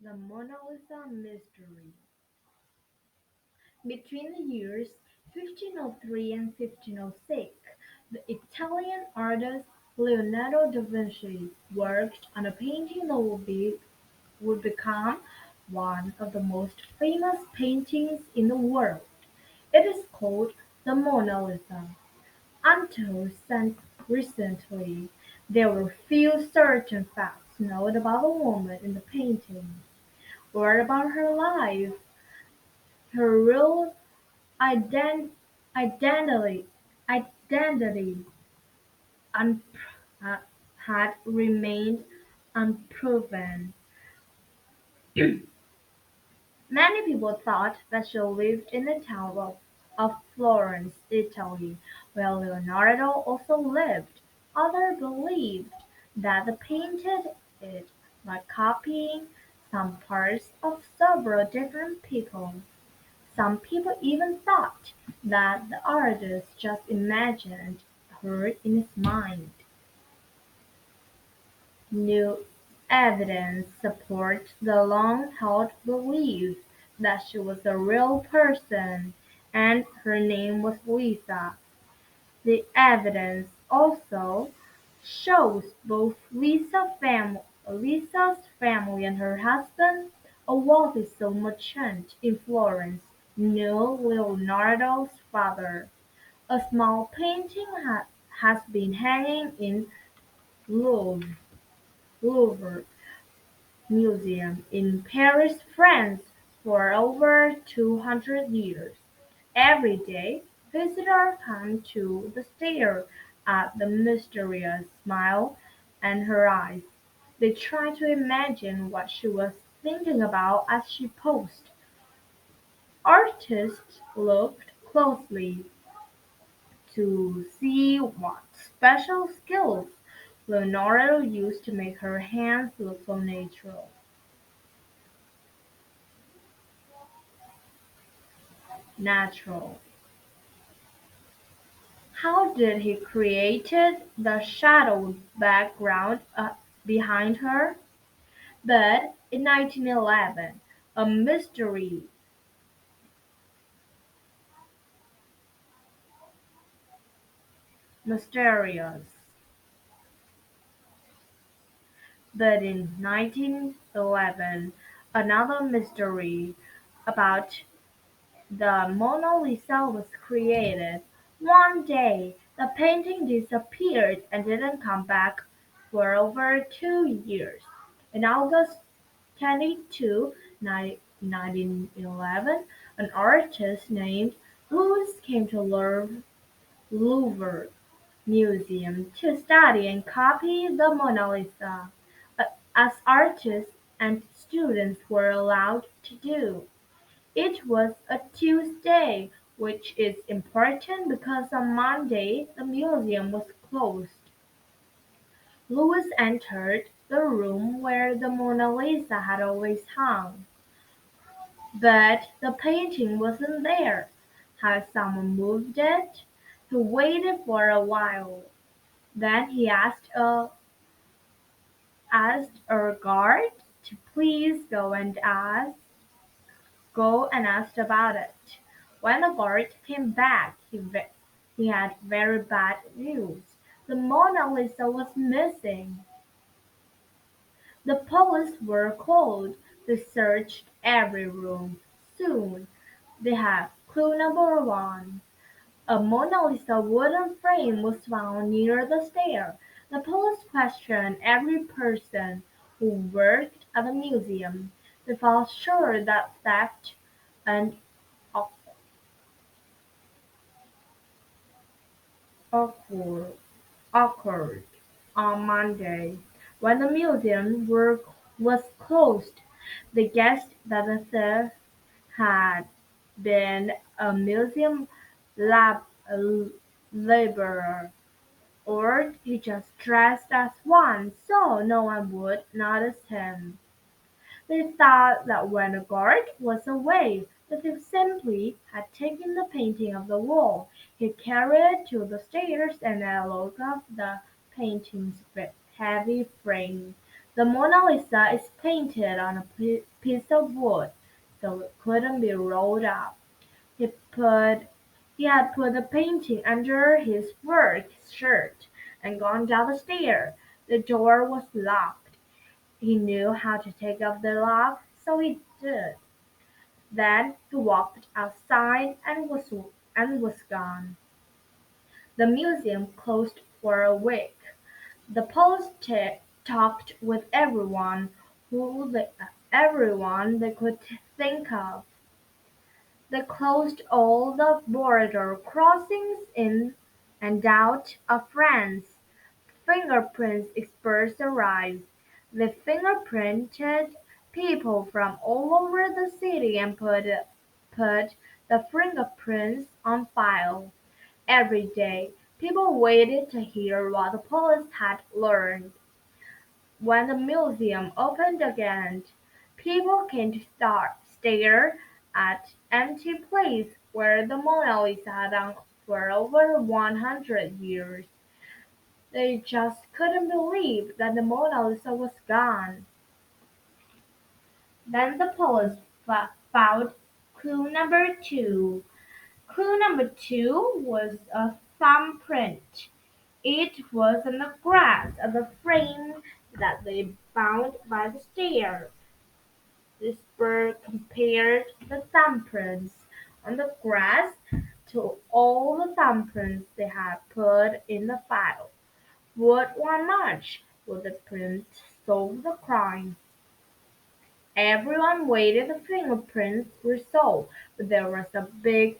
The Mona Lisa Mystery. Between the years 1503 and 1506, the Italian artist Leonardo da Vinci worked on a painting that would become one of the most famous paintings in the world. It is called the Mona Lisa. Until recently, there were few certain facts known about the woman in the painting, or about her life. Her real ident- identity identity un- uh, had remained unproven. Many people thought that she lived in the town of Florence, Italy, where Leonardo also lived. Others believed that they painted it by copying some parts of several different people. Some people even thought that the artist just imagined her in his mind. New evidence supports the long-held belief that she was a real person and her name was Lisa. The evidence also shows both Lisa's family and her husband, a wealthy silk merchant in Florence, knew Leonardo's father. A small painting has been hanging in Louvre. Louvre Museum in Paris, France for over 200 years. Every day, visitors come to stare at the mysterious smile in her eyes. They try to imagine what she was thinking about as she posed. Artists looked closely to see what special skills Leonardo used to make her hands look so natural. Natural. How did he created the shadowed background behind her? But in 1911, a mystery mysterious. But in 1911, another mystery about the Mona Lisa was created. One day, the painting disappeared and didn't come back for over 2 years. In August 22, 1911, an artist named Louis came to Louvre Museum to study and copy the Mona Lisa, as artists and students were allowed to do. It was a Tuesday, which is important because on Monday the museum was closed. Louis entered the room where the Mona Lisa had always hung, but the painting wasn't there. Had someone moved it? He waited for a while. Then he asked a guard to please go and asked about it. When the guard came back, he had very bad news. The Mona Lisa was missing. The police were called. They searched every room. Soon, they had clue number one. A Mona Lisa wooden frame was found near the stair. The police questioned every person who worked at the museum. They felt sure that theft and occur- occurred on Monday. When the museum was closed, they guessed that the thief had been a museum lab, laborer, or he just dressed as one so no one would notice him. They thought that when the guard was away, the thief simply had taken the painting off the wall. He carried it to the stairs and then looked up the painting's heavy frame. The Mona Lisa is painted on a piece of wood, so it couldn't be rolled up. He put he had put the painting under his work shirt and gone down the stair. The door was locked. He knew how to take off the lock, so he did. Then he walked outside and was gone. The museum closed for a week. The police talked with everyone they could think of. They closed all the border crossings in and out of France. Fingerprints experts arrived. They fingerprinted people from all over the city and put the fingerprints on file. Every day, people waited to hear what the police had learned. When the museum opened again, people came to stare at empty place where the Mona Lisa had hung for over 100 years. They just couldn't believe that the Mona Lisa was gone. Then the police found clue number two. Clue number two was a thumbprint. It was on the grass of the frame that they found by the stair. This bird compared the thumbprints on the grass to all the thumbprints they had put in the file. Would one match? Would the print solve the crime? Everyone waited the fingerprints were solved, but there was a big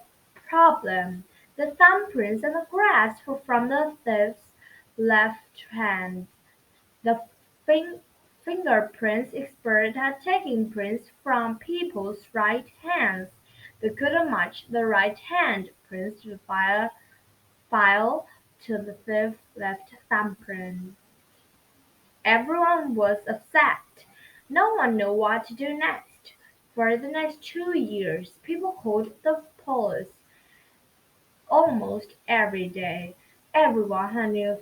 problem. The thumbprints on the grass were from the thief's left hand. The fin- fingerprints expert had taken prints from people's right hands. They couldn't match the right hand prints to the file to the thief's left thumbprint. Everyone was upset. No one knew what to do next. For the next 2 years, people called the police almost every day. Everyone had a new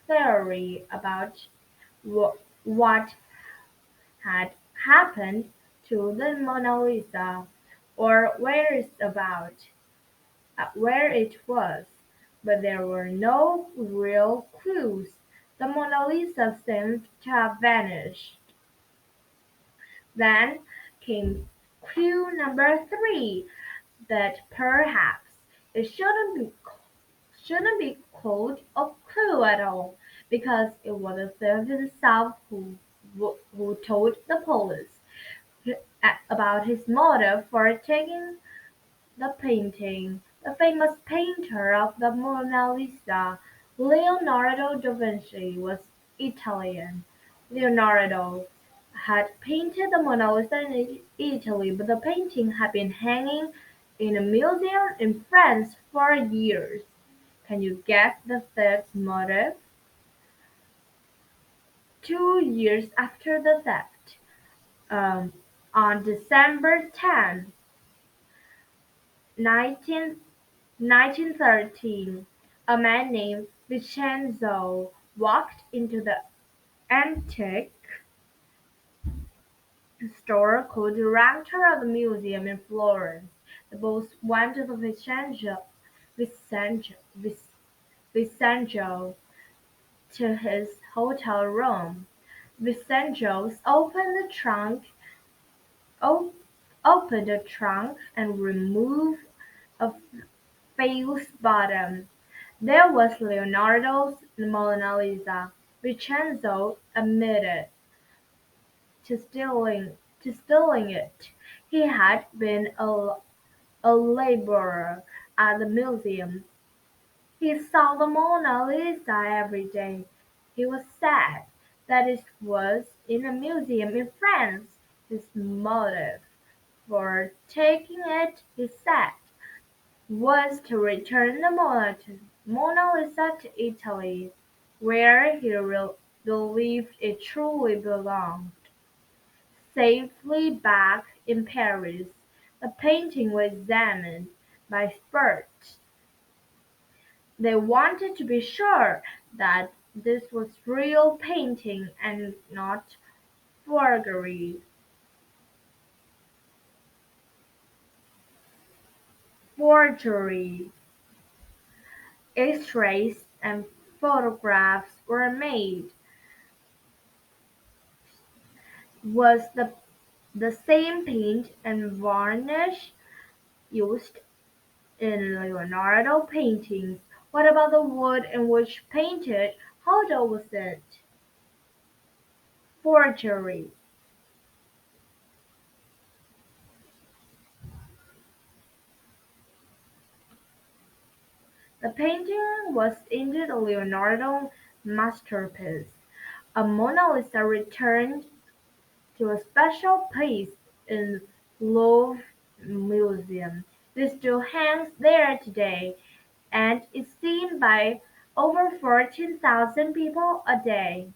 theory about what had happened to the Mona Lisa, or where it was, but there were no real clues. The Mona Lisa seemed to have vanished. Then came clue number three, that perhaps it shouldn't be called a clue at all, because it was the thief himself who told the police about his motive for taking the painting. The famous painter of the Mona Lisa, Leonardo da Vinci, was Italian. Leonardo had painted the Mona Lisa in Italy, but the painting had been hanging in a museum in France for years. Can you guess the thief's motive? 2 years after the theft, um, on December 10, 1913, a man named Vincenzo walked into the antique store called the Rector of the Museum in Florence. The both went to the Vincenzo, Vincenzo to his hotel room. Vincenzo op- opened the trunk and removed a false bottom. There was Leonardo's Mona Lisa. Vincenzo admitted to stealing it. He had been a laborer at the museum. He saw the Mona Lisa every day. He was sad that it was in a museum in France. His motive for taking it, he said, was to return the Mona Lisa to Italy, where he believed it truly belonged. Safely back in Paris, the painting was examined by experts. They wanted to be sure that this was real painting and not Forgery. Forgery. X-rays and photographs were made. Was the same paint and varnish used in Leonardo paintings? What about the wood in which painted? How dull was it? Forgery. The painting was indeed a Leonardo masterpiece. A Mona Lisa returned to a special place in Louvre Museum. It still hangs there today and is seen by over 14,000 people a day.